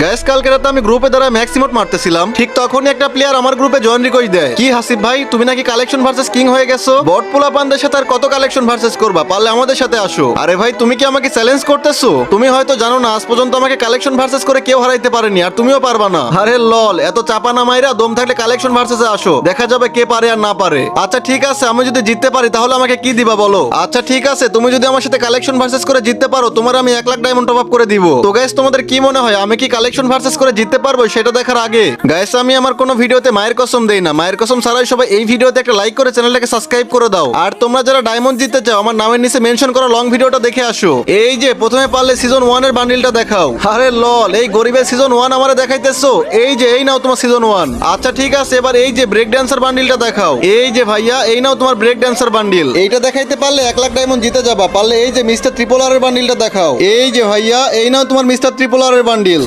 Gas কালকে রাতে আমি গ্রুপে দ্বারা ম্যাক্সিমট মারতেছিলাম, ঠিক তখনই একটা প্লেয়ার আমার গ্রুপে জয়েন রিকোয়েস্ট দেয়। কি হাসিব ভাই, তুমি নাকি কালেকশন ভার্সেস কিং হয়ে গেছো? বট পোলা পান্ডের সাথে আর কত কালেকশন ভার্সেস করবা? পারলে আমাদের সাথে আসো। আরে ভাই, তুমি কি আমাকে চ্যালেঞ্জ করতেছো? তুমি হয়তো জানো না, আজ পর্যন্ত আমাকে কালেকশন ভার্সেস করে কেউ হারাইতে পারেনি, আর তুমিও পারবা না। আরে লল, এত চাপা না মাইরা দম থাকলে কালেকশন ভার্সেসে আসো, দেখা যাবে কে পারে আর না পারে। আচ্ছা ঠিক আছে, আমি যদি জিততে পারি তাহলে আমাকে কি দিবা বলো? আচ্ছা ঠিক আছে, তুমি যদি আমার সাথে কালেকশন ভার্সেস করে জিততে পারো, তোমার আমি 1 লাখ ডায়মন্ড টপ আপ করে দিব। তো গাইস, তোমাদের কি মনে হয় আমি কি কালেকশন ভার্সেস করে জিততে পারবো সেটা দেখার আগে গাইস, আমি আমার কোনো ভিডিওতে মায়ের কসম দেই না। মায়ের কসম ছাড়াই সবাই এই ভিডিওতে একটা লাইক করে চ্যানেলটাকে সাবস্ক্রাইব করে দাও। আর তোমরা যারা ডায়মন্ড জিততে চাও, আমার নামের নিচে মেনশন করা লং ভিডিওটা দেখে আসো। এই যে প্রথমে পারলে সিজন 1 এর বান্ডিলটা দেখাও। আরে লল, এই গরিবের সিজন 1 আমারে দেখাইতেছো? এই যে এই নাও তোমার সিজন 1। আচ্ছা ঠিক আছে, এবার এই যে ব্রেক ড্যান্সার বান্ডিলটা দেখাও। এই যে ভাইয়া, এই নাও তোমার ব্রেক ড্যান্সার বান্ডিল। এইটা দেখাইতে পারলে 1 লাখ ডায়মন্ড জিতে যাবা। পারলে এই যে মিস্টার ট্রিপল আর এর বান্ডিলটা দেখাও। এই যে ভাইয়া, এই নাও তোমার মিস্টার ট্রিপল আর এর বান্ডিল।